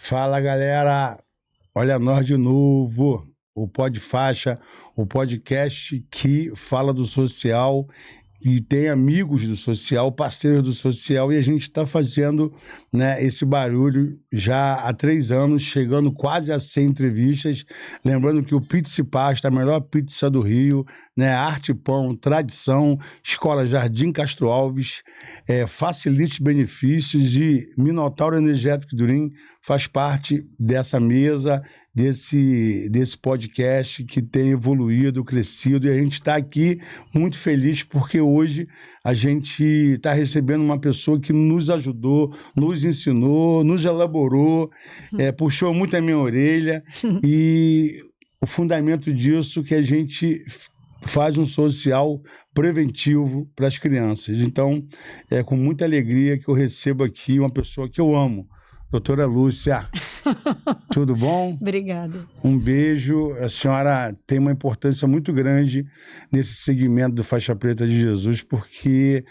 Fala, galera! Olha nós de novo, o Pod Faixa, o podcast que fala do social e tem amigos do social, parceiros do social, e a gente está fazendo, né, esse barulho já há 3 anos, chegando quase a 100 entrevistas. Lembrando que o Pizza e Pasta, a melhor pizza do Rio, né, Arte Pão, Tradição, Escola Jardim Castro Alves, Facilite Benefícios e Minotauro Energético Durim faz parte dessa mesa, desse podcast que tem evoluído, crescido, e a gente está aqui muito feliz porque hoje a gente está recebendo uma pessoa que nos ajudou, nos ensinou, nos elaborou, puxou muito a minha orelha e o fundamento disso que a gente faz um social preventivo para as crianças. Então, é com muita alegria que eu recebo aqui uma pessoa que eu amo, doutora Lúcia. Tudo bom? Obrigada. Um beijo. A senhora tem uma importância muito grande nesse segmento do Faixa Preta de Jesus, porque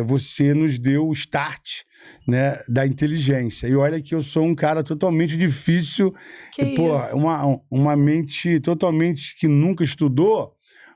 você nos deu o start, né, da inteligência. E olha que eu sou um cara totalmente difícil, uma mente totalmente que nunca estudou,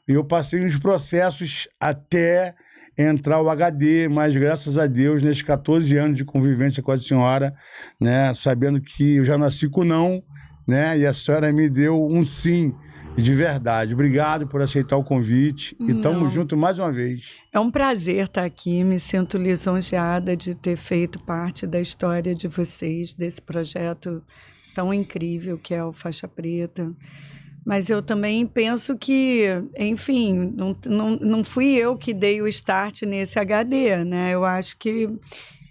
e eu passei uns processos até entrar o HD, mas graças a Deus, nesses 14 anos de convivência com a senhora, né, sabendo que eu já nasci com não, né, e a senhora me deu um sim de verdade. Obrigado por aceitar o convite e estamos juntos mais uma vez. É um prazer estar aqui, me sinto lisonjeada de ter feito parte da história de vocês, desse projeto tão incrível que é o Faixa Preta. Mas eu também penso que, enfim, não fui eu que dei o start nesse HD, né? Eu acho que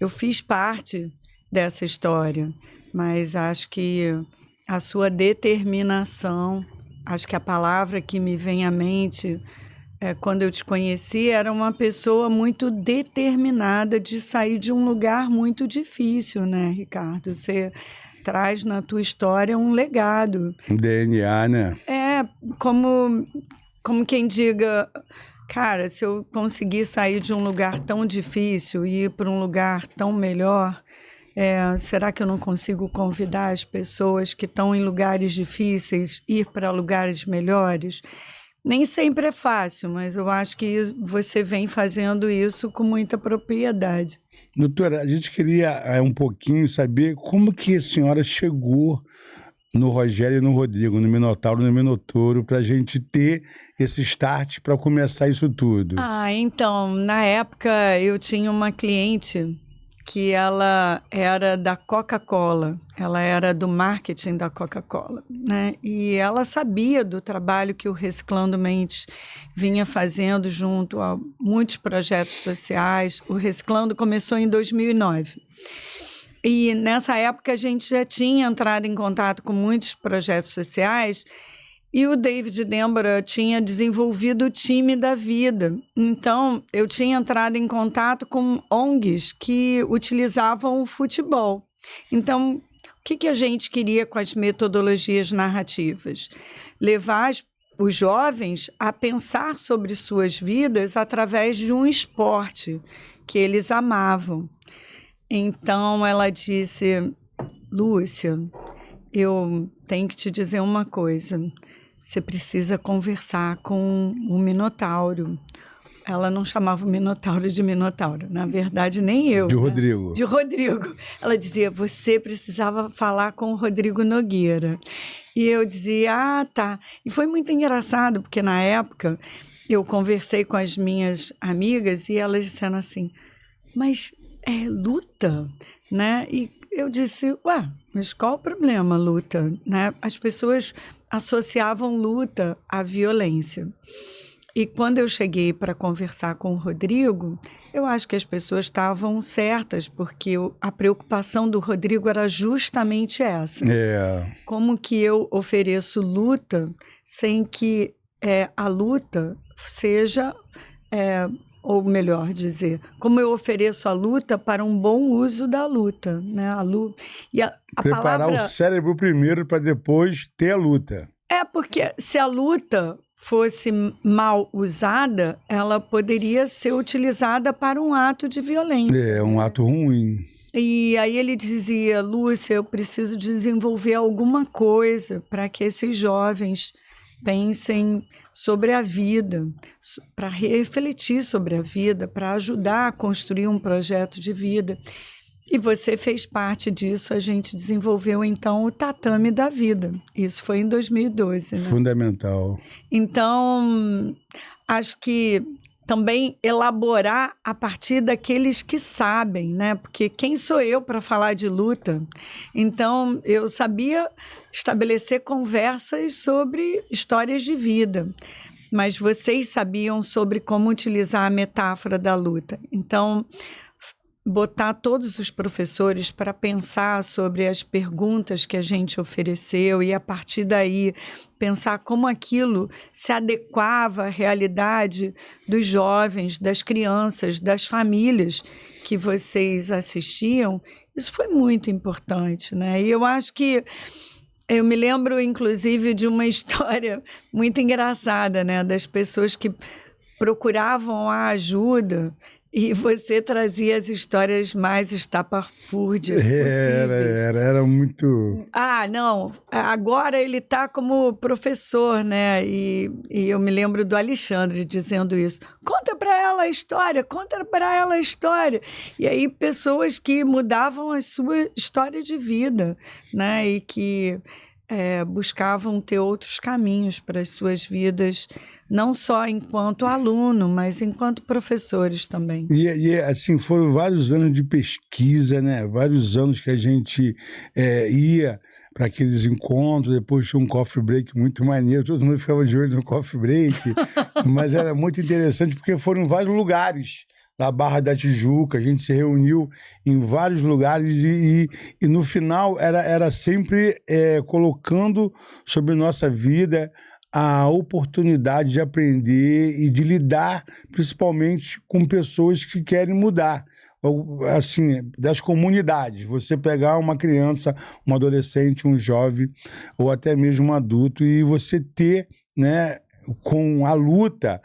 eu fiz parte dessa história, mas acho que a sua determinação, acho que a palavra que me vem à mente, quando eu te conheci, era uma pessoa muito determinada de sair de um lugar muito difícil, né, Ricardo? Você traz na tua história um legado. Um DNA, né? Como quem diga, cara, se eu conseguir sair de um lugar tão difícil e ir para um lugar tão melhor, será que eu não consigo convidar as pessoas que estão em lugares difíceis ir para lugares melhores? Nem sempre é fácil, mas eu acho que você vem fazendo isso com muita propriedade. Doutora, a gente queria um pouquinho saber como que a senhora chegou no Rogério e no Rodrigo, no Minotauro e no Minotouro, para a gente ter esse start para começar isso tudo. Então, na época eu tinha uma cliente que ela era da Coca-Cola, ela era do marketing da Coca-Cola, né? E ela sabia do trabalho que o Reciclando Mentes vinha fazendo junto a muitos projetos sociais. O Reciclando começou em 2009. E nessa época a gente já tinha entrado em contato com muitos projetos sociais e o David Dembora tinha desenvolvido o time da vida. Então, eu tinha entrado em contato com ONGs que utilizavam o futebol. Então, o que a gente queria com as metodologias narrativas? Levar os jovens a pensar sobre suas vidas através de um esporte que eles amavam. Então, ela disse, Lúcia, eu tenho que te dizer uma coisa. Você precisa conversar com o Minotauro. Ela não chamava o Minotauro de Minotauro. Na verdade, nem eu. De Rodrigo. Né? De Rodrigo. Ela dizia, você precisava falar com o Rodrigo Nogueira. E eu dizia, tá. E foi muito engraçado, porque na época eu conversei com as minhas amigas e elas disseram assim, mas é luta, né? E eu disse, mas qual o problema, luta? Né? As pessoas associavam luta à violência. E quando eu cheguei para conversar com o Rodrigo, eu acho que as pessoas estavam certas, porque a preocupação do Rodrigo era justamente essa. Como que eu ofereço luta sem que a luta seja... ou melhor dizer, como eu ofereço a luta para um bom uso da luta, né? Preparar o cérebro primeiro para depois ter a luta. Porque se a luta fosse mal usada, ela poderia ser utilizada para um ato de violência. Um ato ruim. E aí ele dizia, Lúcia, eu preciso desenvolver alguma coisa para que esses jovens pensem sobre a vida, para refletir sobre a vida, para ajudar a construir um projeto de vida. E você fez parte disso, a gente desenvolveu então o Tatame da Vida. Isso foi em 2012, né? Fundamental. Então, acho que também elaborar a partir daqueles que sabem, né? Porque quem sou eu para falar de luta? Então, eu sabia estabelecer conversas sobre histórias de vida, mas vocês sabiam sobre como utilizar a metáfora da luta. Então, botar todos os professores para pensar sobre as perguntas que a gente ofereceu e, a partir daí, pensar como aquilo se adequava à realidade dos jovens, das crianças, das famílias que vocês assistiam, isso foi muito importante, né? E eu acho que eu me lembro, inclusive, de uma história muito engraçada, né? Das pessoas que procuravam a ajuda e você trazia as histórias mais estapafúrdias possíveis. Era muito... Ah, não, agora ele está como professor, né? E eu me lembro do Alexandre dizendo isso. Conta para ela a história, conta para ela a história. E aí pessoas que mudavam a sua história de vida, né? E que buscavam ter outros caminhos para as suas vidas, não só enquanto aluno, mas enquanto professores também. E assim, foram vários anos de pesquisa, né? Vários anos que a gente ia para aqueles encontros, depois tinha um coffee break muito maneiro, todo mundo ficava de olho no coffee break, mas era muito interessante porque foram vários lugares da Barra da Tijuca, a gente se reuniu em vários lugares e no final era sempre colocando sobre nossa vida a oportunidade de aprender e de lidar principalmente com pessoas que querem mudar, assim, das comunidades. Você pegar uma criança, um adolescente, um jovem ou até mesmo um adulto e você ter, né, com a luta,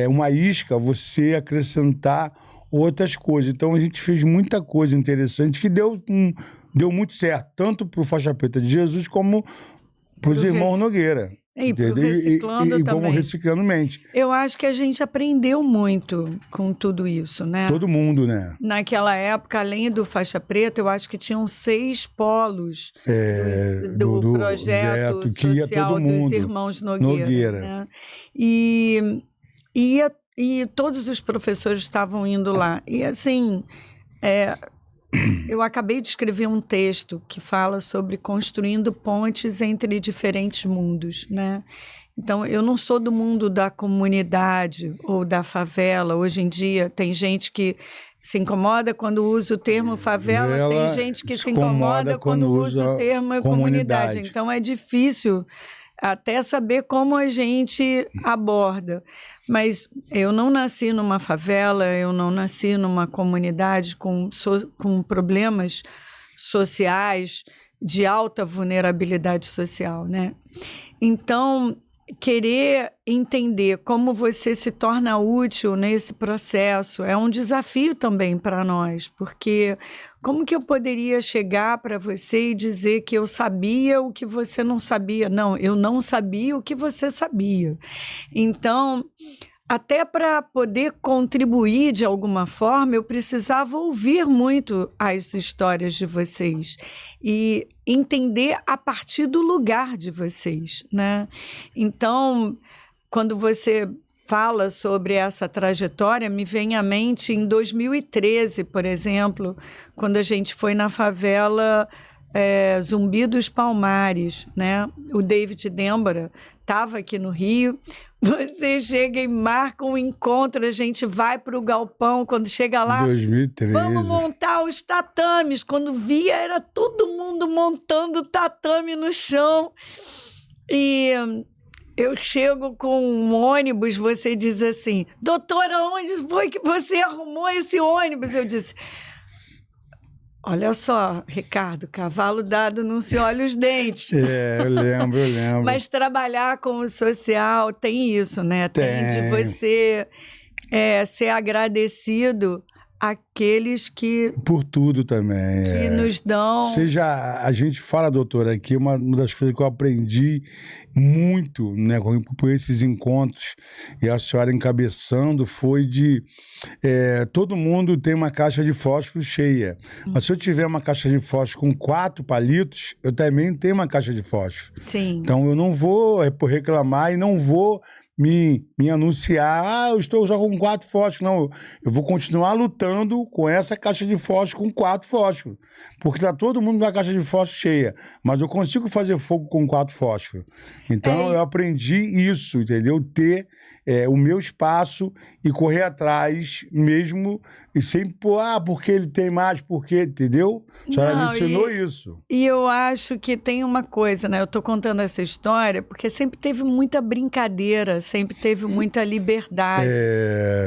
uma isca, você acrescentar outras coisas. Então a gente fez muita coisa interessante que deu muito certo, tanto para o Faixa Preta de Jesus como para os irmãos Nogueira. E para o Reciclando também. Como Reciclando Mente. Eu acho que a gente aprendeu muito com tudo isso, né? Todo mundo, né? Naquela época, além do Faixa Preta, eu acho que tinham 6 polos do projeto que ia social todo mundo, dos irmãos Nogueira. Né? E todos os professores estavam indo lá. E assim, eu acabei de escrever um texto que fala sobre construindo pontes entre diferentes mundos, né? Então, eu não sou do mundo da comunidade ou da favela. Hoje em dia, tem gente que se incomoda quando usa o termo favela, tem gente que se incomoda quando usa o termo comunidade. Então, é difícil até saber como a gente aborda. Mas eu não nasci numa favela, eu não nasci numa comunidade com problemas sociais de alta vulnerabilidade social, né? Então, querer entender como você se torna útil nesse processo é um desafio também para nós, porque como que eu poderia chegar para você e dizer que eu sabia o que você não sabia? Não, eu não sabia o que você sabia. Então, até para poder contribuir de alguma forma, eu precisava ouvir muito as histórias de vocês e entender a partir do lugar de vocês, né? Então, quando você fala sobre essa trajetória, me vem à mente em 2013, por exemplo, quando a gente foi na favela Zumbi dos Palmares, né? O David Dembora estava aqui no Rio. Você chega e marca um encontro, a gente vai para o galpão, quando chega lá, 2013. Vamos montar os tatames. Quando via, era todo mundo montando tatame no chão. E eu chego com um ônibus, você diz assim, doutora, onde foi que você arrumou esse ônibus? Eu disse, olha só, Ricardo, cavalo dado não se olha os dentes. Eu lembro. Mas trabalhar com o social tem isso, né? Tem de você ser agradecido aqueles que Por tudo também. nos dão... A gente fala, doutora, aqui uma das coisas que eu aprendi muito, né, por esses encontros, e a senhora encabeçando, foi de todo mundo tem uma caixa de fósforo cheia. Mas se eu tiver uma caixa de fósforo com 4 palitos, eu também tenho uma caixa de fósforo. Sim. Então eu não vou reclamar e não vou me anunciar, eu estou só com 4 fósforos. Não, eu vou continuar lutando com essa caixa de fósforo com 4 fósforos. Porque tá todo mundo na caixa de fósforo cheia. Mas eu consigo fazer fogo com 4 fósforos. Então eu aprendi isso, entendeu? Ter o meu espaço e correr atrás mesmo, e sempre, porque ele tem mais, porque, entendeu? A senhora me ensinou isso. E eu acho que tem uma coisa, né? Eu tô contando essa história porque sempre teve muita brincadeira, sempre teve muita liberdade.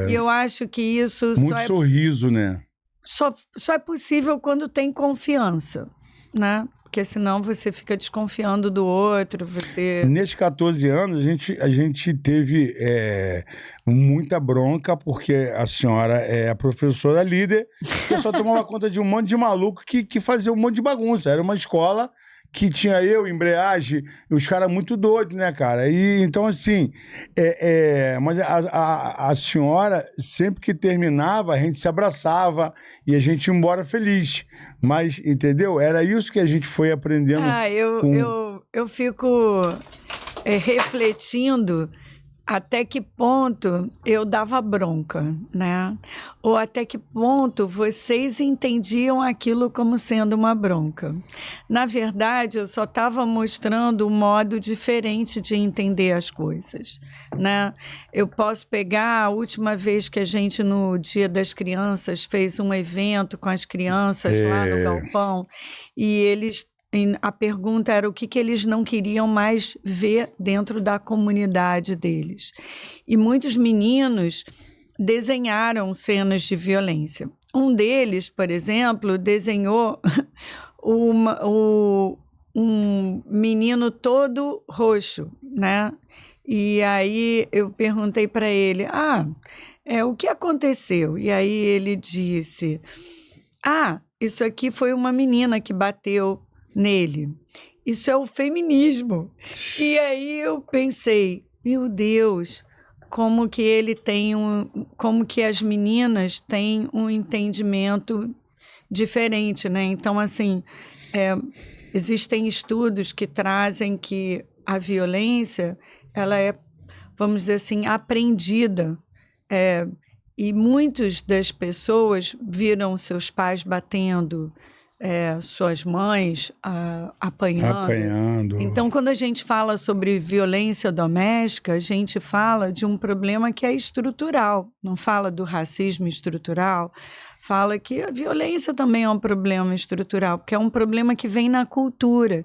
E eu acho que isso... Muito sorriso, né? Só é possível quando tem confiança, né? Porque senão você fica desconfiando do outro, você... Nesses 14 anos, a gente teve muita bronca, porque a senhora é a professora líder, que só tomava conta de um monte de maluco que fazia um monte de bagunça. Era uma escola que tinha embreagem, e os caras muito doidos, né, cara? E, então, assim, mas a senhora, sempre que terminava, a gente se abraçava e a gente ia embora feliz. Mas, entendeu? Era isso que a gente foi aprendendo. Eu fico refletindo até que ponto eu dava bronca, né? Ou até que ponto vocês entendiam aquilo como sendo uma bronca. Na verdade, eu só estava mostrando um modo diferente de entender as coisas, né? Eu posso pegar a última vez que a gente, no Dia das Crianças, fez um evento com as crianças lá no galpão, e a pergunta era o que eles não queriam mais ver dentro da comunidade deles. E muitos meninos desenharam cenas de violência. Um deles, por exemplo, desenhou um menino todo roxo, né? E aí eu perguntei para ele, o que aconteceu? E aí ele disse, isso aqui foi uma menina que bateu nele. Isso é o feminismo. E aí eu pensei, meu Deus, como que as meninas têm um entendimento diferente, né? Então, assim, existem estudos que trazem que a violência, ela é, vamos dizer assim, aprendida. E muitas das pessoas viram seus pais batendo, suas mães apanhando. Então, quando a gente fala sobre violência doméstica, a gente fala de um problema que é estrutural, não fala do racismo estrutural, fala que a violência também é um problema estrutural, porque é um problema que vem na cultura.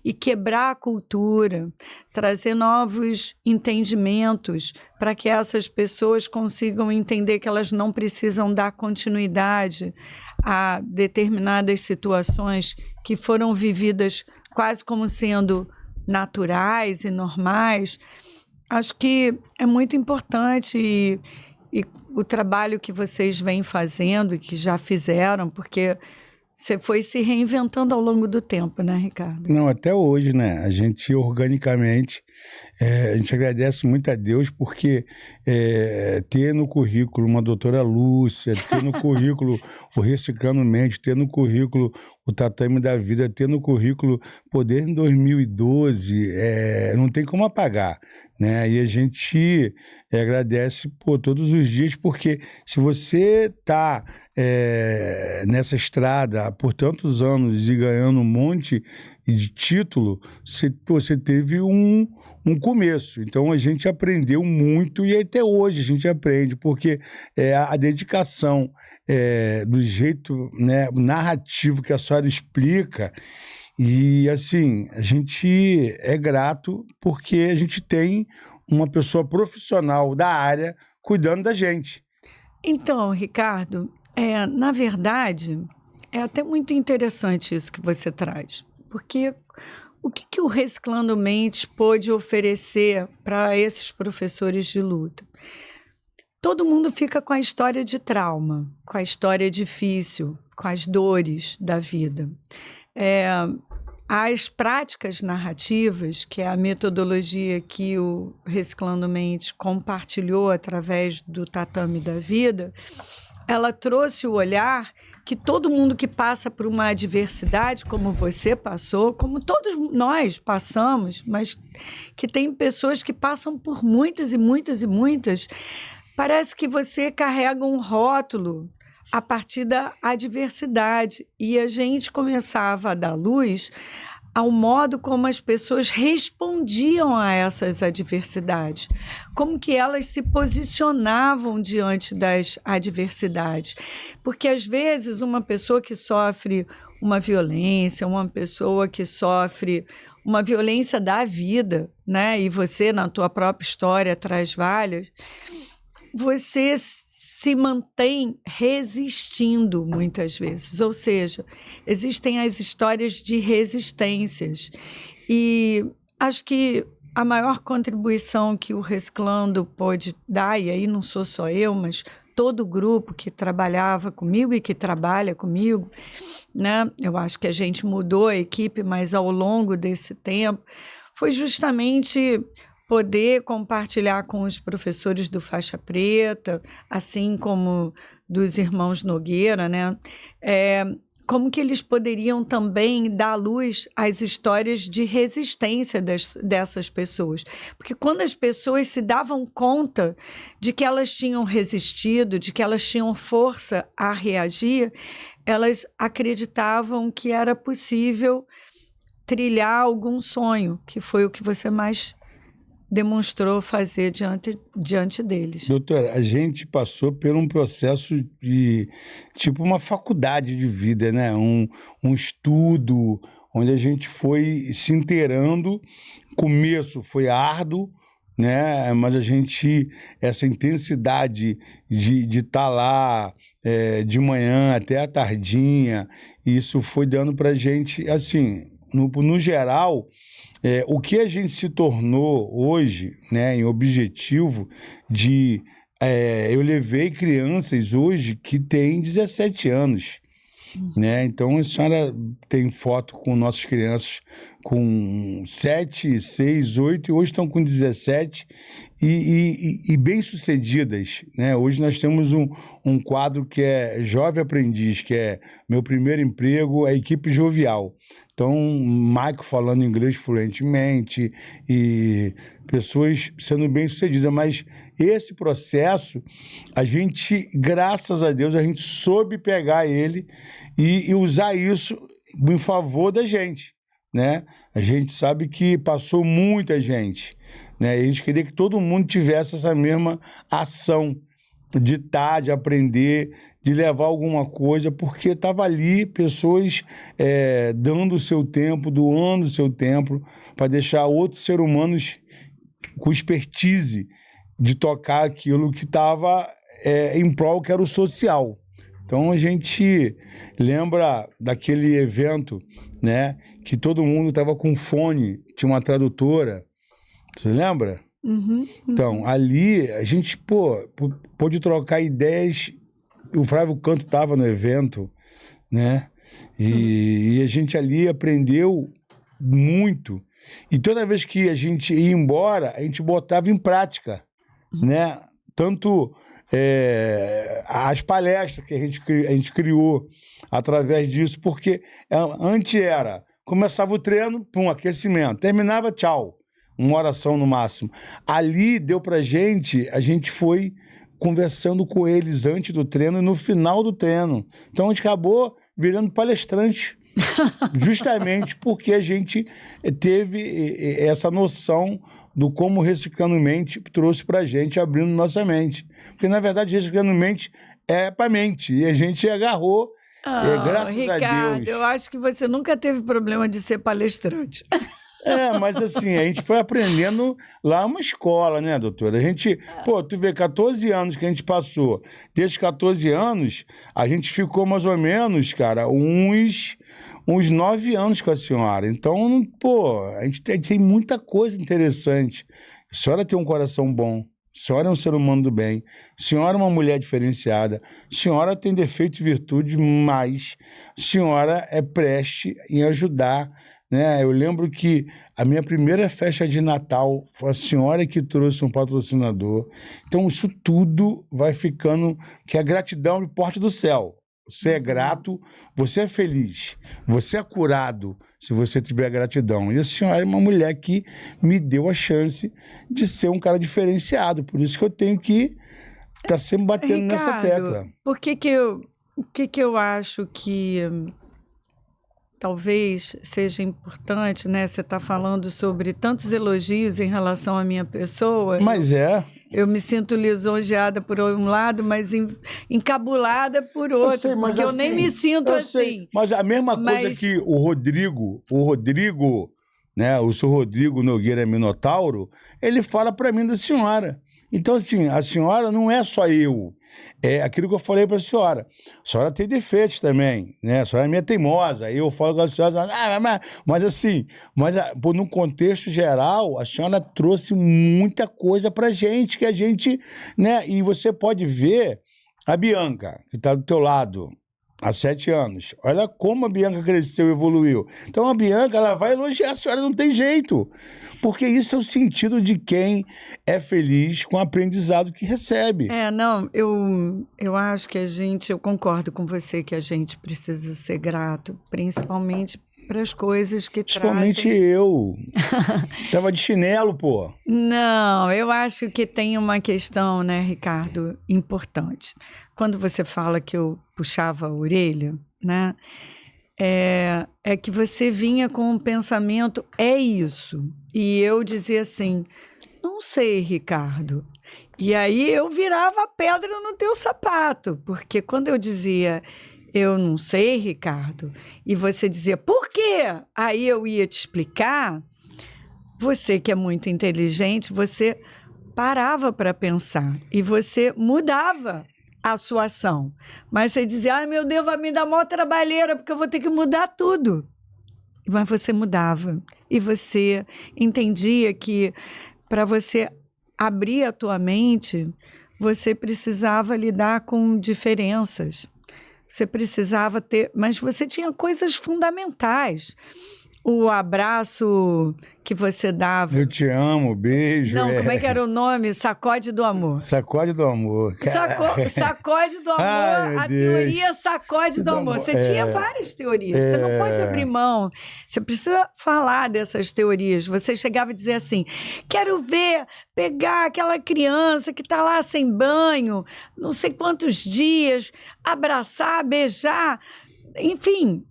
E quebrar a cultura, trazer novos entendimentos para que essas pessoas consigam entender que elas não precisam dar continuidade a determinadas situações que foram vividas quase como sendo naturais e normais. Acho que é muito importante e o trabalho que vocês vêm fazendo e que já fizeram, porque você foi se reinventando ao longo do tempo, né, Ricardo? Não, até hoje, né? A gente organicamente, a gente agradece muito a Deus porque ter no currículo uma doutora Lúcia, ter no currículo o Reciclando Mente, ter no currículo o Tatame da Vida, ter no currículo Poder em 2012, não tem como apagar, né? E a gente agradece todos os dias, porque se você está nessa estrada por tantos anos e ganhando um monte de título, você teve um começo. Então a gente aprendeu muito e até hoje a gente aprende, porque a dedicação do jeito, né, narrativo que a senhora explica. E assim, a gente é grato porque a gente tem uma pessoa profissional da área cuidando da gente. Então, Ricardo, na verdade, é até muito interessante isso que você traz, porque o que o Reciclando Mente pôde oferecer para esses professores de luta? todo mundo fica com a história de trauma, com a história difícil, com as dores da vida. As práticas narrativas, que é a metodologia que o Reciclando Mente compartilhou através do Tatame da Vida, ela trouxe o olhar que todo mundo que passa por uma adversidade, como você passou, como todos nós passamos, mas que tem pessoas que passam por muitas e muitas e muitas, parece que você carrega um rótulo a partir da adversidade. E a gente começava a dar luz ao modo como as pessoas respondiam a essas adversidades, como que elas se posicionavam diante das adversidades. Porque, às vezes, uma pessoa que sofre uma violência, uma pessoa que sofre uma violência da vida, né? E você, na tua própria história, traz várias, você se mantém resistindo muitas vezes, ou seja, existem as histórias de resistências. E acho que a maior contribuição que o Reciclando pôde dar, e aí não sou só eu, mas todo o grupo que trabalhava comigo e que trabalha comigo, né? Eu acho que a gente mudou a equipe, mas ao longo desse tempo, foi justamente poder compartilhar com os professores do Faixa Preta, assim como dos irmãos Nogueira, né? Como que eles poderiam também dar luz às histórias de resistência dessas pessoas. Porque quando as pessoas se davam conta de que elas tinham resistido, de que elas tinham força a reagir, elas acreditavam que era possível trilhar algum sonho, que foi o que você mais demonstrou fazer diante deles. Doutora, a gente passou por um processo de, tipo, uma faculdade de vida, né? Um estudo, onde a gente foi se inteirando. O começo foi árduo, né? Mas essa intensidade de estar lá de manhã até a tardinha, isso foi dando pra gente, assim, no geral, o que a gente se tornou hoje, né, em objetivo de... eu levei crianças hoje que têm 17 anos, né? Então, a senhora tem foto com nossas crianças com 7, 6, 8, e hoje estão com 17 e bem-sucedidas, né? Hoje nós temos um quadro que é Jovem Aprendiz, que é Meu Primeiro Emprego, a equipe jovial. Então, Maico falando inglês fluentemente e pessoas sendo bem-sucedidas. Mas esse processo, a gente, graças a Deus, a gente soube pegar ele e usar isso em favor da gente, né? A gente sabe que passou muita gente, né? E a gente queria que todo mundo tivesse essa mesma ação de estar, de aprender, de levar alguma coisa, porque estava ali pessoas dando o seu tempo, doando o seu tempo, para deixar outros seres humanos com expertise de tocar aquilo que estava em prol, que era o social. Então a gente lembra daquele evento, né, que todo mundo estava com fone, tinha uma tradutora, você lembra? Uhum. Então, ali a gente pôde trocar ideias. O Flávio Canto estava no evento, né? E a gente ali aprendeu muito. E toda vez que a gente ia embora, a gente botava em prática, né? Tanto as palestras que a gente criou através disso, porque antes começava o treino, aquecimento, terminava, tchau. Uma oração no máximo. Ali deu pra gente, a gente foi conversando com eles antes do treino e no final do treino. Então a gente acabou virando palestrante, justamente porque a gente teve essa noção do como o Reciclando Mente trouxe pra gente, abrindo nossa mente. Porque, na verdade, Reciclando Mente é pra mente, e a gente agarrou, graças Ricardo, a Deus. Eu acho que você nunca teve problema de ser palestrante. Mas assim, a gente foi aprendendo lá uma escola, né, doutora? A gente, tu vê, 14 anos que a gente passou. Desses 14 anos, a gente ficou mais ou menos, cara, uns 9 anos com a senhora. Então, a gente tem muita coisa interessante. A senhora tem um coração bom. A A senhora é um ser humano do bem, a senhora é uma mulher diferenciada, a senhora tem defeito e virtude, mas a senhora é preste em ajudar, né? Eu lembro que a minha primeira festa de Natal foi a senhora que trouxe um patrocinador. Então, isso tudo vai ficando, que a gratidão me porte do céu. Você é grato, você é feliz, você é curado se você tiver gratidão. E a senhora é uma mulher que me deu a chance de ser um cara diferenciado. Por isso que eu tenho que estar sempre batendo nessa tecla. Por que eu acho que talvez seja importante, né? Você está falando sobre tantos elogios em relação à minha pessoa. Mas eu me sinto lisonjeada por um lado, mas encabulada por outro, sei, porque eu nem me sinto assim. Mas a mesma coisa que o Rodrigo, né, o seu Rodrigo Nogueira Minotauro, ele fala para mim da senhora. Então, assim, a senhora não é só eu. É aquilo que eu falei para a senhora tem defeitos também, né? A senhora é minha teimosa. Aí eu falo com a senhora, no contexto geral, a senhora trouxe muita coisa pra gente, que a gente, né? E você pode ver a Bianca, que está do teu lado há 7 anos. Olha como a Bianca cresceu e evoluiu. Então a Bianca, ela vai elogiar a senhora, não tem jeito. Porque isso é o sentido de quem é feliz com o aprendizado que recebe. Eu acho que eu concordo com você que a gente precisa ser grato, principalmente para as coisas que principalmente eu. Tava de chinelo, pô. Não, eu acho que tem uma questão, né, Ricardo, importante. Quando você fala que eu puxava a orelha, né, é que você vinha com um pensamento, é isso. E eu dizia assim, não sei, Ricardo. E aí eu virava a pedra no teu sapato, porque quando eu dizia, eu não sei, Ricardo, e você dizia, por quê? Aí eu ia te explicar, você que é muito inteligente, você parava para pensar e você mudava a sua ação. Mas você dizia, ai meu Deus, vai me dar maior trabalheira, porque eu vou ter que mudar tudo. Mas você mudava e você entendia que para você abrir a tua mente, você precisava lidar com diferenças. Você precisava ter... Mas você tinha coisas fundamentais. O abraço que você dava. Eu te amo, beijo. Não, como é que era o nome? Sacode do amor. Sacode do amor. Sacode do amor, a teoria sacode do amor. Você tinha várias teorias, você não pode abrir mão. Você precisa falar dessas teorias. Você chegava e dizia assim, quero ver, pegar aquela criança que está lá sem banho, não sei quantos dias, abraçar, beijar, enfim,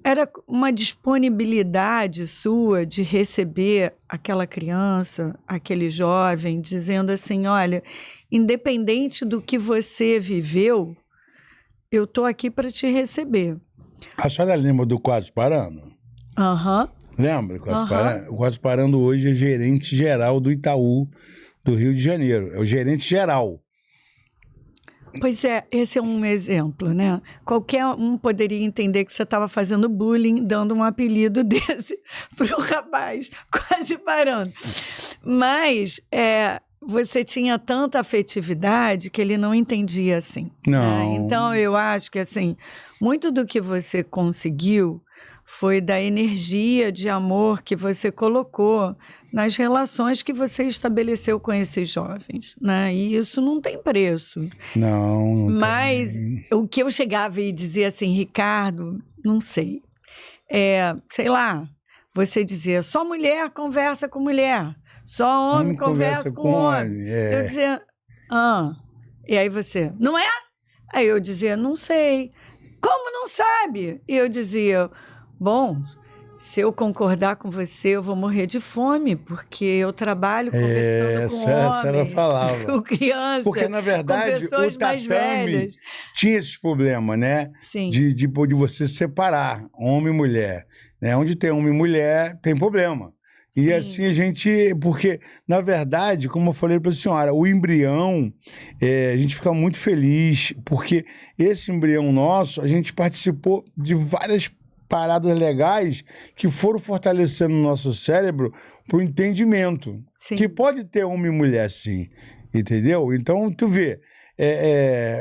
era uma disponibilidade sua de receber aquela criança, aquele jovem, dizendo assim, olha, independente do que você viveu, eu estou aqui para te receber. A senhora lembra do Quase Parando? Aham. Lembra? O Quase Parando hoje é gerente geral do Itaú, do Rio de Janeiro. É o gerente geral. Pois é, esse é um exemplo, né? Qualquer um poderia entender que você estava fazendo bullying, dando um apelido desse para o rapaz, Quase Parando. Mas você tinha tanta afetividade que ele não entendia assim. Não. Né? Então, eu acho que assim, muito do que você conseguiu foi da energia de amor que você colocou nas relações que você estabeleceu com esses jovens, né? E isso não tem preço. Não Mas tem. O que eu chegava e dizia assim, Ricardo, não sei. Sei lá, você dizia, só mulher conversa com mulher, só homem conversa com homem. Eu dizia, E aí você, não é? Aí eu dizia, não sei. Como não sabe? E eu dizia, bom, se eu concordar com você, eu vou morrer de fome, porque eu trabalho conversando com homens, ela falava. Com crianças, porque, na verdade, com pessoas o mais velhas. Tinha esses problemas, né? Sim. De você separar homem e mulher. Né? Onde tem homem e mulher, tem problema. E Sim. assim a gente... Porque, na verdade, como eu falei para a senhora, o embrião, a gente fica muito feliz, porque esse embrião nosso, a gente participou de várias paradas legais que foram fortalecendo o nosso cérebro para o entendimento. Sim. Que pode ter homem e mulher, sim. Entendeu? Então, tu vê,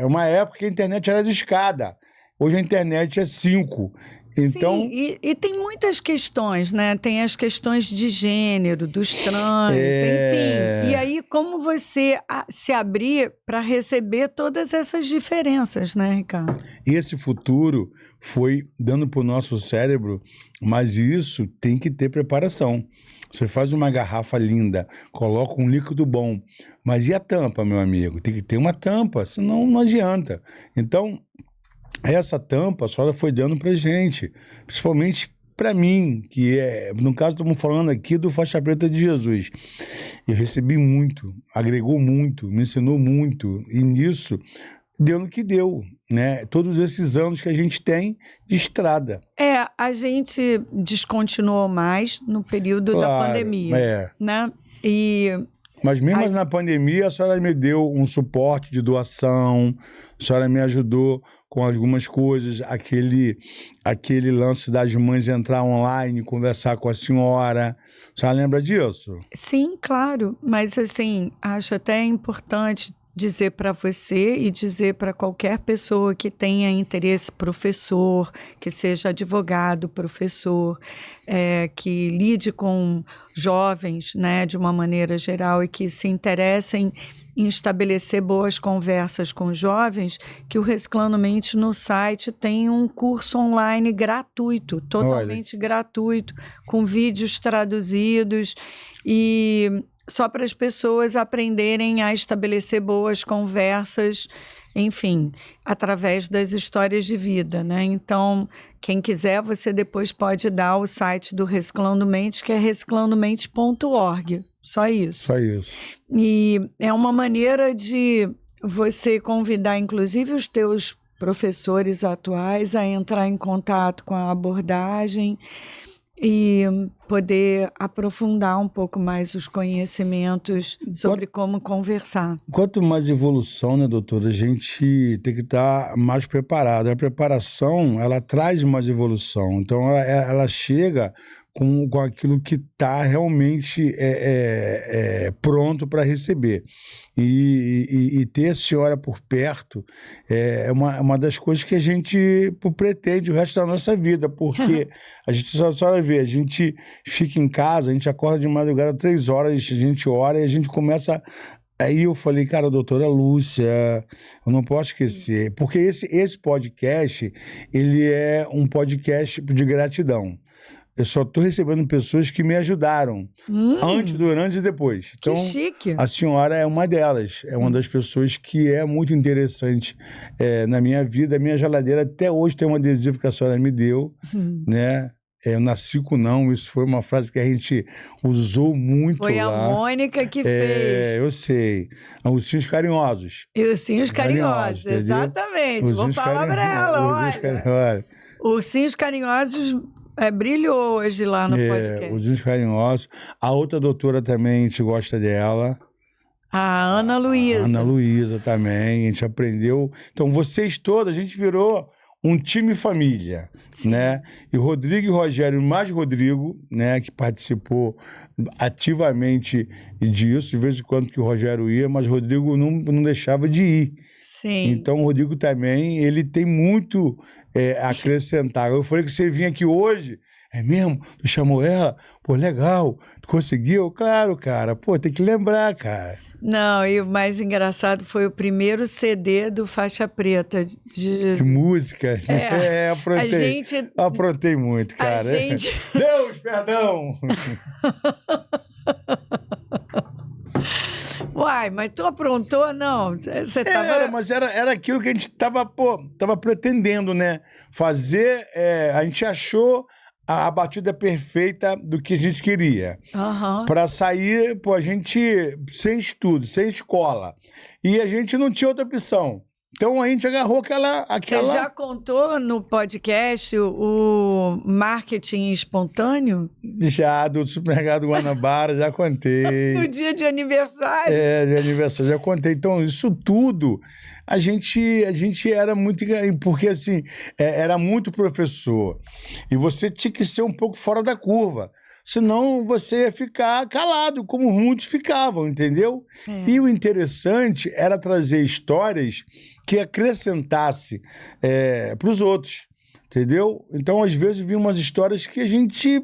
uma época que a internet era de escada. Hoje a internet é 5. Então, sim, e tem muitas questões, né? Tem as questões de gênero, dos trans, enfim. E aí, como você se abrir para receber todas essas diferenças, né, Ricardo? esse futuro foi dando para o nosso cérebro, mas isso tem que ter preparação. Você faz uma garrafa linda, coloca um líquido bom, mas e a tampa, meu amigo? Tem que ter uma tampa, senão não adianta. Então, essa tampa a senhora foi dando pra gente, principalmente para mim, que no caso estamos falando aqui do Faixa Preta de Jesus. Eu recebi muito, agregou muito, me ensinou muito, e nisso deu no que deu, né? Todos esses anos que a gente tem de estrada. A gente descontinuou mais no período da pandemia, né? Mas mesmo na pandemia, a senhora me deu um suporte de doação, a senhora me ajudou com algumas coisas, aquele lance das mães entrar online, conversar com a senhora. A senhora lembra disso? Sim, claro. Mas, assim, acho até importante dizer para você e dizer para qualquer pessoa que tenha interesse, professor, que seja advogado, professor, que lide com jovens, né, de uma maneira geral, e que se interessem em estabelecer boas conversas com jovens, que o Reciclando Mente no site tem um curso online gratuito, totalmente gratuito, com vídeos traduzidos e só para as pessoas aprenderem a estabelecer boas conversas, enfim, através das histórias de vida, né? Então, quem quiser, você depois pode dar o site do Reciclando Mente, que é reciclandomente.org. Só isso. Só isso. E é uma maneira de você convidar, inclusive, os teus professores atuais a entrar em contato com a abordagem e poder aprofundar um pouco mais os conhecimentos sobre como conversar. Quanto mais evolução, né, doutora, a gente tem que estar mais preparado. A preparação, ela traz mais evolução. Então, ela chega com aquilo que está realmente pronto para receber. E ter a senhora por perto é uma das coisas que a gente pretende o resto da nossa vida, porque a gente só vai ver, a gente fica em casa, a gente acorda de madrugada 3 horas, a gente ora e a gente começa. Aí eu falei, cara, doutora Lúcia, eu não posso esquecer, porque esse podcast, ele é um podcast de gratidão. Eu só estou recebendo pessoas que me ajudaram, antes, durante e depois. Então, que chique! A senhora é uma delas, é uma das pessoas que é muito interessante na minha vida. A minha geladeira até hoje tem um adesivo que a senhora me deu, né? Eu nasci com não, isso foi uma frase que a gente usou muito lá. Foi a Mônica que fez. Eu sei. Ursinhos carinhosos. Ursinhos carinhosos, exatamente. Vou falar para ela, olha. Ursinhos carinhosos brilhou hoje lá no podcast. Ursinhos carinhosos. A outra doutora também, a gente gosta dela. A Ana Luísa. A Ana Luísa também, a gente aprendeu. Então, vocês todos, a gente virou um time família, né? E Rodrigo e Rogério, mais Rodrigo, né, que participou ativamente disso, de vez em quando que o Rogério ia, mas o Rodrigo não deixava de ir. Sim. Então, o Rodrigo também, ele tem muito a acrescentar. Eu falei que você vinha aqui hoje, é mesmo? Tu chamou ela? Pô, legal, tu conseguiu? Claro, cara, pô, tem que lembrar, cara. Não, e o mais engraçado foi o primeiro CD do Faixa Preta. De música. Aprontei. Aprontei muito, cara. Deus, perdão! Uai, mas tu aprontou, não? Você tava... Mas era aquilo que a gente tava pretendendo, né? Fazer, a gente achou a batida perfeita do que a gente queria. Para sair, a gente sem estudo, sem escola. E a gente não tinha outra opção. Então a gente agarrou aquela... Você já contou no podcast o marketing espontâneo? Já, do supermercado Guanabara, já contei. No dia de aniversário? De aniversário, já contei. Então, isso tudo, a gente era muito... Porque, assim, era muito professor. E você tinha que ser um pouco fora da curva. Senão você ia ficar calado, como muitos ficavam, entendeu? E o interessante era trazer histórias que acrescentasse para os outros, entendeu? Então, às vezes, vinham umas histórias que a gente,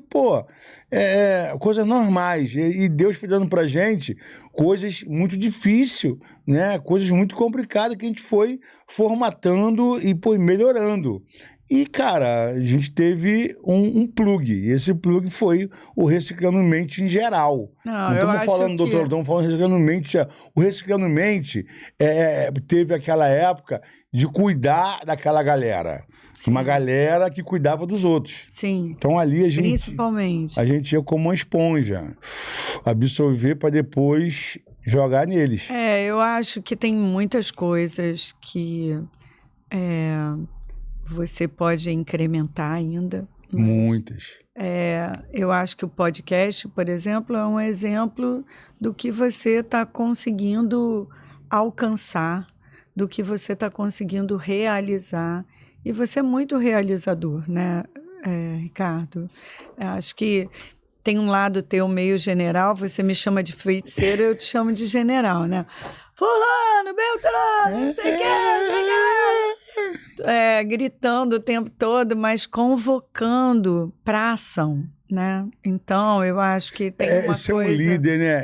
coisas normais. E Deus foi dando pra gente coisas muito difíceis, né? Coisas muito complicadas que a gente foi formatando e melhorando. E, cara, a gente teve um plug. E esse plug foi o Reciclando Mente em geral. Não estamos falando, doutor, estamos falando Reciclando Mente. O Reciclando Mente teve aquela época de cuidar daquela galera. Sim. Uma galera que cuidava dos outros. Sim. Então ali principalmente. A gente ia como uma esponja. Absorver para depois jogar neles. Eu acho que tem muitas coisas que... você pode incrementar ainda. Muitas. Eu acho que o podcast, por exemplo, é um exemplo do que você está conseguindo alcançar, do que você está conseguindo realizar. E você é muito realizador, né, Ricardo? Acho que tem um lado teu meio general, você me chama de feiticeiro, eu te chamo de general, né? Fulano, Beltrano, não sei o que, gritando o tempo todo, mas convocando para ação, né? Então, eu acho que tem uma ser coisa... um líder, né?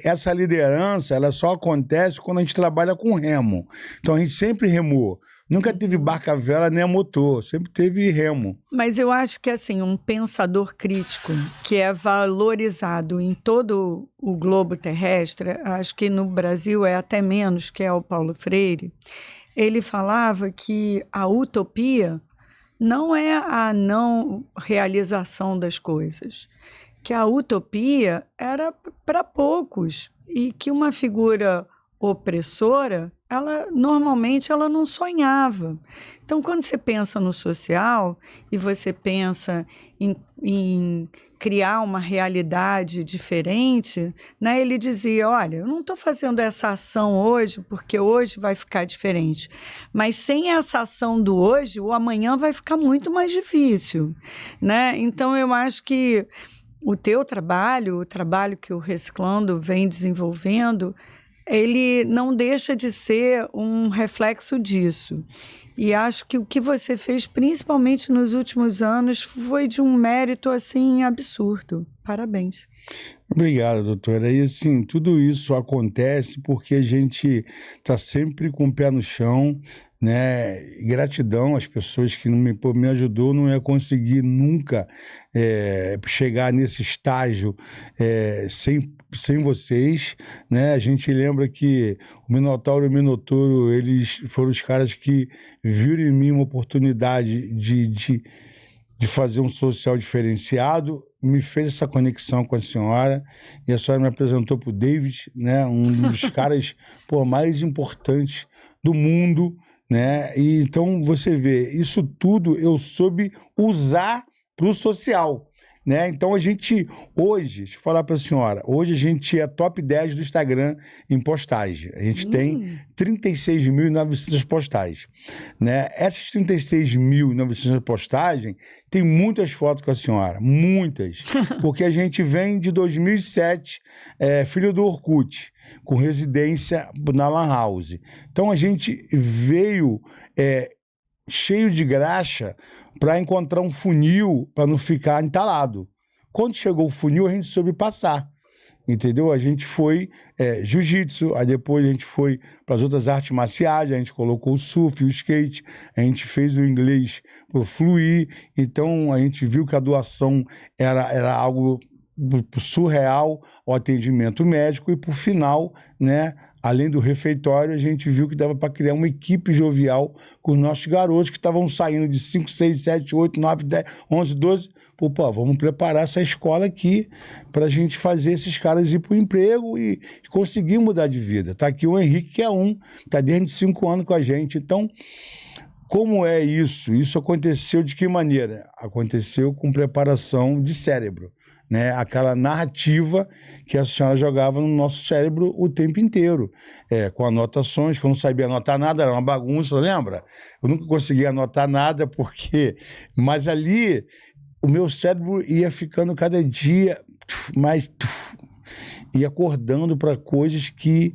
Essa liderança, ela só acontece quando a gente trabalha com remo. Então, a gente sempre remou. Nunca teve barca à vela nem a motor, sempre teve remo. Mas eu acho que, assim, um pensador crítico que é valorizado em todo o globo terrestre, acho que no Brasil é até menos, que é o Paulo Freire, ele falava que a utopia não é a não realização das coisas, que a utopia era para poucos e que uma figura opressora, normalmente ela não sonhava. Então, quando você pensa no social e você pensa em criar uma realidade diferente, né? Ele dizia, olha, eu não estou fazendo essa ação hoje porque hoje vai ficar diferente, mas sem essa ação do hoje, o amanhã vai ficar muito mais difícil, né? Então, eu acho que o teu trabalho, o trabalho que o Reciclando vem desenvolvendo, ele não deixa de ser um reflexo disso. E acho que o que você fez, principalmente nos últimos anos, foi de um mérito, assim, absurdo. Parabéns. Obrigado, doutora. E, assim, tudo isso acontece porque a gente está sempre com o pé no chão, né? Gratidão às pessoas que me ajudou, não ia conseguir nunca chegar nesse estágio sem vocês, né? A gente lembra que o Minotauro e o Minotouro, eles foram os caras que viram em mim uma oportunidade de fazer um social diferenciado, me fez essa conexão com a senhora, e a senhora me apresentou para o David, né? Um dos caras mais importantes do mundo, né? E então você vê, isso tudo eu soube usar para o social, né? Então a gente hoje, deixa eu falar para a senhora, hoje a gente é top 10 do Instagram em postagem. A gente tem 36.900 postagens, né? Essas 36.900 postagens tem muitas fotos com a senhora, muitas, porque a gente vem de 2007, filho do Orkut, com residência na Lan House. Então a gente veio cheio de graxa para encontrar um funil para não ficar entalado. Quando chegou o funil, a gente soube passar, entendeu? A gente foi jiu-jitsu, aí depois a gente foi para as outras artes marciais, a gente colocou o surf, o skate, a gente fez o inglês para fluir, então a gente viu que a doação era algo surreal o atendimento médico, e por final, né, além do refeitório, a gente viu que dava para criar uma equipe jovial com os nossos garotos que estavam saindo de 5, 6, 7, 8, 9, 10, 11, 12. Pô, vamos preparar essa escola aqui para a gente fazer esses caras ir para o emprego e conseguir mudar de vida. Está aqui o Henrique, que é está desde 5 anos com a gente. Então, como é isso? Isso aconteceu de que maneira? Aconteceu com preparação de cérebro, né? Aquela narrativa que a senhora jogava no nosso cérebro o tempo inteiro, com anotações, que eu não sabia anotar nada, era uma bagunça, lembra? Eu nunca conseguia anotar nada, mas ali o meu cérebro ia ficando cada dia mais... ia acordando para coisas que...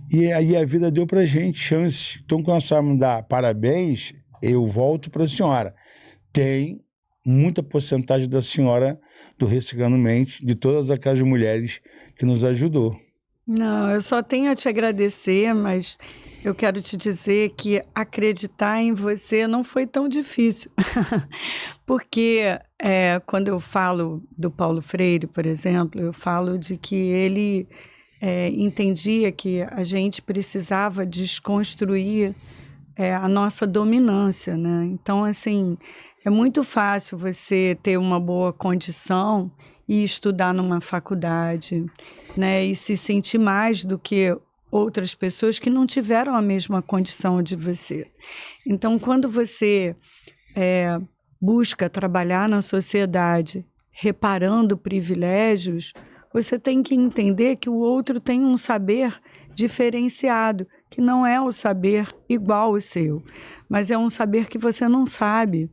E aí a vida deu para gente chances. Então, quando nós vamos dar parabéns, eu volto para a senhora. Tem muita porcentagem da senhora do Reciclando Mente, de todas aquelas mulheres que nos ajudou. Não, eu só tenho a te agradecer, mas eu quero te dizer que acreditar em você não foi tão difícil. Porque quando eu falo do Paulo Freire, por exemplo, eu falo de que ele entendia que a gente precisava desconstruir a nossa dominância, né? Então, assim, é muito fácil você ter uma boa condição e estudar numa faculdade, né? E se sentir mais do que outras pessoas que não tiveram a mesma condição de você. Então, quando você busca trabalhar na sociedade reparando privilégios, você tem que entender que o outro tem um saber diferenciado, que não é o saber igual ao seu, mas é um saber que você não sabe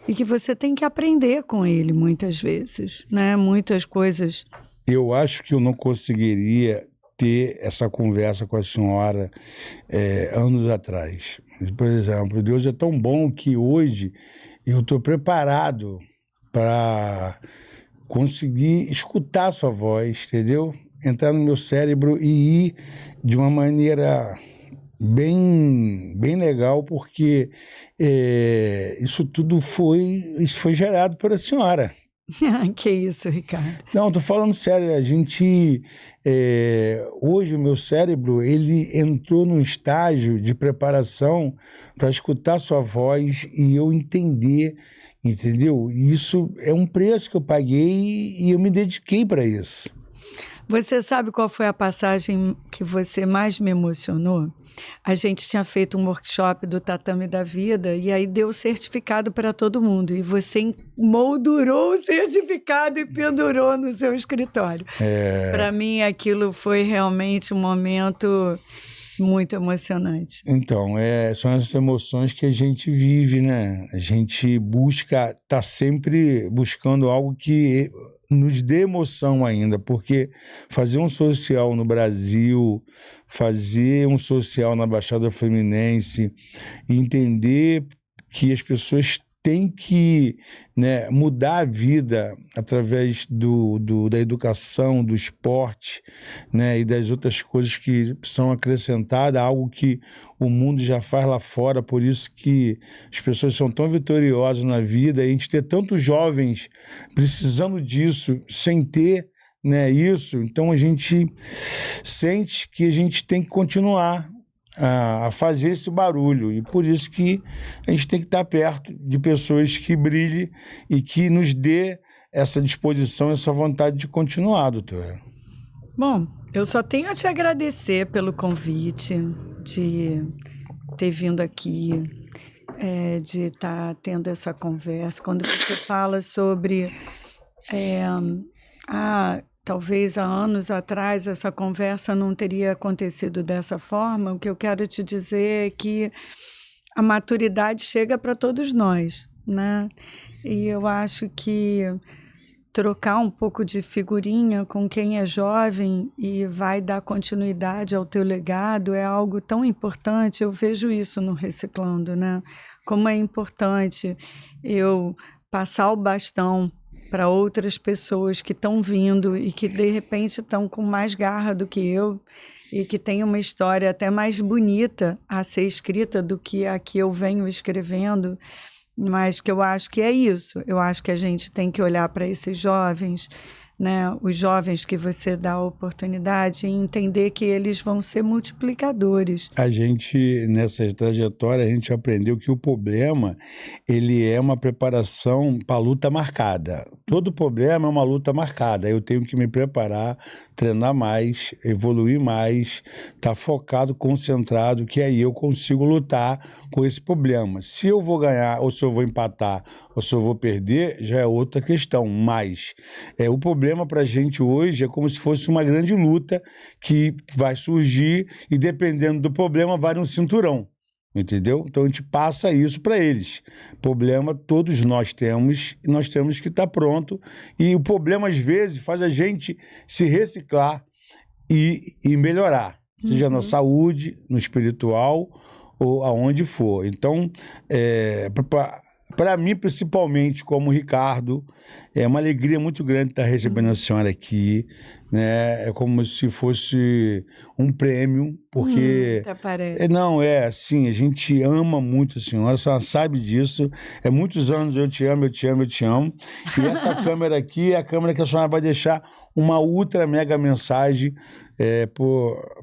e que você tem que aprender com ele muitas vezes, né? Muitas coisas. Eu acho que eu não conseguiria ter essa conversa com a senhora anos atrás. Por exemplo, Deus é tão bom que hoje eu estou preparado para conseguir escutar a sua voz, entendeu? Entrar no meu cérebro e ir de uma maneira bem legal, porque isso tudo foi gerado pela senhora. Que isso, Ricardo? Não, tô falando sério, a gente... hoje o meu cérebro, ele entrou num estágio de preparação para escutar a sua voz e eu entender, entendeu? Isso é um preço que eu paguei e eu me dediquei para isso. Você sabe qual foi a passagem que você mais me emocionou? A gente tinha feito um workshop do Tatame da Vida e aí deu certificado para todo mundo. E você moldurou o certificado e pendurou no seu escritório. Para mim, aquilo foi realmente um momento muito emocionante. Então, são essas emoções que a gente vive, né? A gente tá sempre buscando algo que nos dê emoção ainda, porque fazer um social no Brasil, fazer um social na Baixada Fluminense, entender que as pessoas têm que, né, mudar a vida através da educação, do esporte, né, e das outras coisas que são acrescentadas, algo que o mundo já faz lá fora, por isso que as pessoas são tão vitoriosas na vida, e a gente ter tantos jovens precisando disso, sem ter, né, isso, então a gente sente que a gente tem que continuar a fazer esse barulho, e por isso que a gente tem que estar perto de pessoas que brilhem e que nos dê essa disposição, essa vontade de continuar, doutora. Bom, eu só tenho a te agradecer pelo convite, de ter vindo aqui, de estar tendo essa conversa. Quando você fala sobre talvez há anos atrás essa conversa não teria acontecido dessa forma, o que eu quero te dizer é que a maturidade chega para todos nós, né? E eu acho que trocar um pouco de figurinha com quem é jovem e vai dar continuidade ao teu legado é algo tão importante. Eu vejo isso no Reciclando, né? Como é importante eu passar o bastão para outras pessoas que estão vindo e que, de repente, estão com mais garra do que eu e que têm uma história até mais bonita a ser escrita do que a que eu venho escrevendo, mas que eu acho que é isso. Eu acho que a gente tem que olhar para esses jovens, né, os jovens que você dá a oportunidade e entender que eles vão ser multiplicadores. A gente, nessa trajetória, a gente aprendeu que o problema, ele é uma preparação para a luta marcada. Todo problema é uma luta marcada. Eu tenho que me preparar, treinar mais, evoluir mais, estar focado, concentrado, que aí eu consigo lutar com esse problema. Se eu vou ganhar, ou se eu vou empatar, ou se eu vou perder, já é outra questão. Mas o problema para a gente hoje é como se fosse uma grande luta que vai surgir e, dependendo do problema, vai no cinturão. Entendeu? Então a gente passa isso para eles. Problema todos nós temos e nós temos que estar pronto. E o problema, às vezes, faz a gente se reciclar e melhorar, seja na saúde, no espiritual ou aonde for. Então, para mim, principalmente, como Ricardo, é uma alegria muito grande estar recebendo a senhora aqui, né? É como se fosse um prêmio, porque... Até parece. Não, assim, a gente ama muito a senhora sabe disso. É muitos anos eu te amo, eu te amo, eu te amo. E essa câmera aqui é a câmera que a senhora vai deixar uma ultra mega mensagem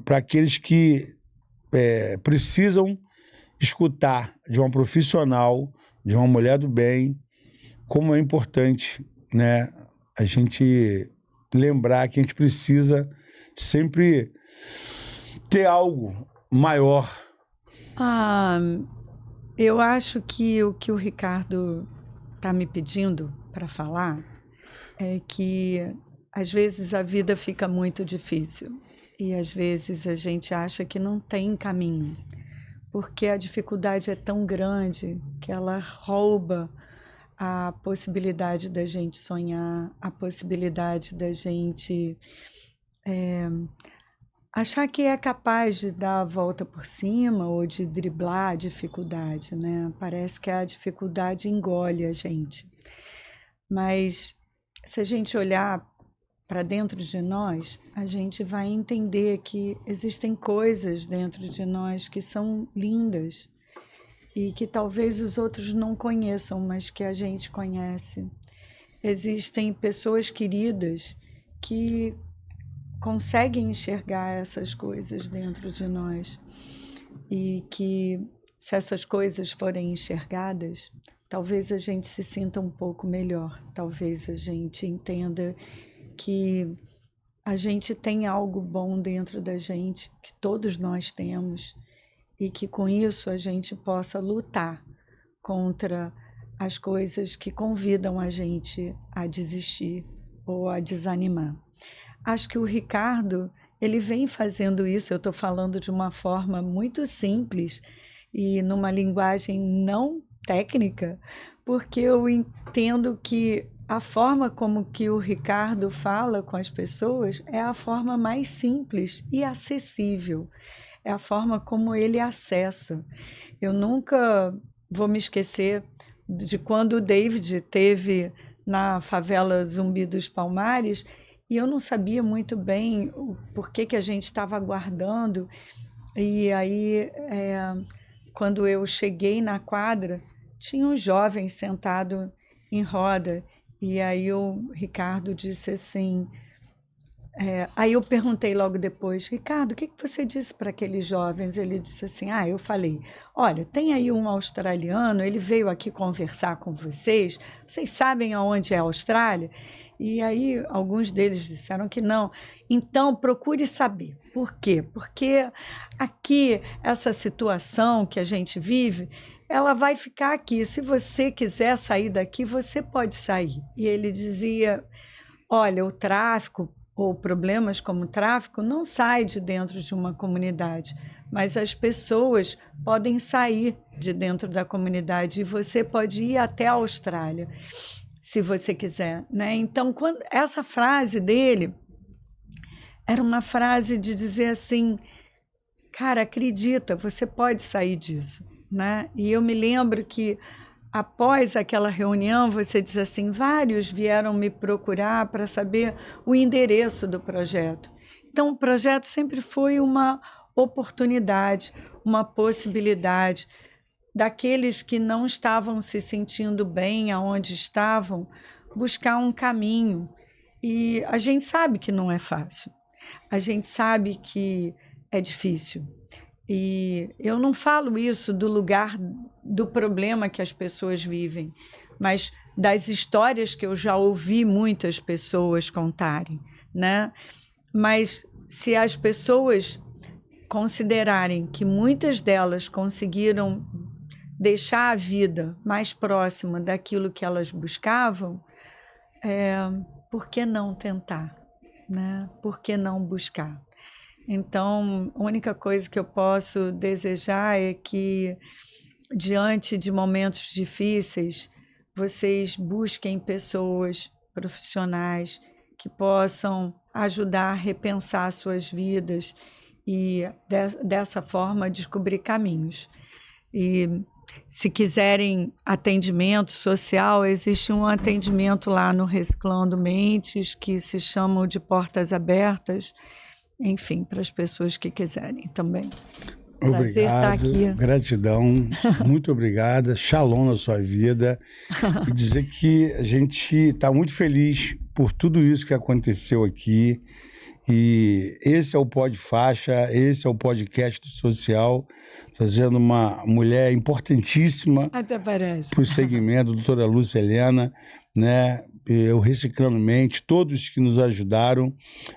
para aqueles que precisam escutar de uma profissional, de uma mulher do bem, como é importante, né, a gente lembrar que a gente precisa sempre ter algo maior. Eu acho que o que o Ricardo está me pedindo para falar é que às vezes a vida fica muito difícil e às vezes a gente acha que não tem caminho, porque a dificuldade é tão grande que ela rouba a possibilidade da gente sonhar, a possibilidade da gente achar que é capaz de dar a volta por cima ou de driblar a dificuldade, né? Parece que a dificuldade engole a gente. Mas se a gente olhar para dentro de nós, a gente vai entender que existem coisas dentro de nós que são lindas e que talvez os outros não conheçam, mas que a gente conhece. Existem pessoas queridas que conseguem enxergar essas coisas dentro de nós e que, se essas coisas forem enxergadas, talvez a gente se sinta um pouco melhor, talvez a gente entenda que a gente tem algo bom dentro da gente, que todos nós temos, e que com isso a gente possa lutar contra as coisas que convidam a gente a desistir ou a desanimar. Acho que o Ricardo, ele vem fazendo isso, eu estou falando de uma forma muito simples e numa linguagem não técnica, porque eu entendo que a forma como que o Ricardo fala com as pessoas é a forma mais simples e acessível, é a forma como ele acessa. Eu nunca vou me esquecer de quando o David teve na favela Zumbi dos Palmares e eu não sabia muito bem o porquê que a gente estava aguardando. E aí, quando eu cheguei na quadra, tinha um jovem sentado em roda. E aí o Ricardo disse assim... aí eu perguntei logo depois, Ricardo, o que você disse para aqueles jovens? Ele disse assim, eu falei, olha, tem aí um australiano, ele veio aqui conversar com vocês sabem aonde é a Austrália? E aí alguns deles disseram que não. Então procure saber. Por quê? Porque aqui, essa situação que a gente vive, ela vai ficar aqui. Se você quiser sair daqui, você pode sair. E ele dizia, olha, o tráfico, ou problemas como o tráfico, não sai de dentro de uma comunidade, mas as pessoas podem sair de dentro da comunidade e você pode ir até a Austrália, se você quiser, né? Então, essa frase dele era uma frase de dizer assim, cara, acredita, você pode sair disso, né? E eu me lembro que após aquela reunião, você diz assim, vários vieram me procurar para saber o endereço do projeto. Então, o projeto sempre foi uma oportunidade, uma possibilidade daqueles que não estavam se sentindo bem aonde estavam, buscar um caminho. E a gente sabe que não é fácil. A gente sabe que é difícil. E eu não falo isso do lugar do problema que as pessoas vivem, mas das histórias que eu já ouvi muitas pessoas contarem, né? Mas se as pessoas considerarem que muitas delas conseguiram deixar a vida mais próxima daquilo que elas buscavam, por que não tentar, né? Por que não buscar? Então, a única coisa que eu posso desejar é que, diante de momentos difíceis, vocês busquem pessoas profissionais que possam ajudar a repensar suas vidas e, dessa forma, descobrir caminhos. E, se quiserem atendimento social, existe um atendimento lá no Reciclando Mentes que se chama de Portas Abertas, enfim, para as pessoas que quiserem também. Prazer estar aqui. Gratidão, muito obrigada, shalom na sua vida. E dizer que a gente está muito feliz por tudo isso que aconteceu aqui. E esse é o Pod Faixa, esse é o podcast do social, trazendo uma mulher importantíssima para o segmento, a doutora Lúcia Helena, né? Eu Reciclando Mente, todos que nos ajudaram,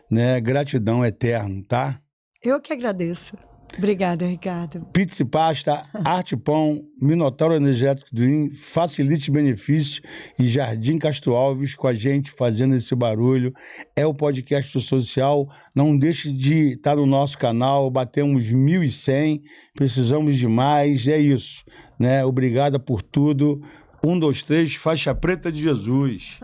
né? Gratidão eterno, tá? Eu que agradeço. Obrigada, Ricardo. Pizza e Pasta, Arte Pão, Minotauro Energético Dream, Facilite Benefício e Jardim Castro Alves com a gente fazendo esse barulho. É o podcast do social. Não deixe de estar no nosso canal. Batemos 1.100, precisamos de mais. É isso, né? Obrigada por tudo. 1, 2, 3, faixa preta de Jesus.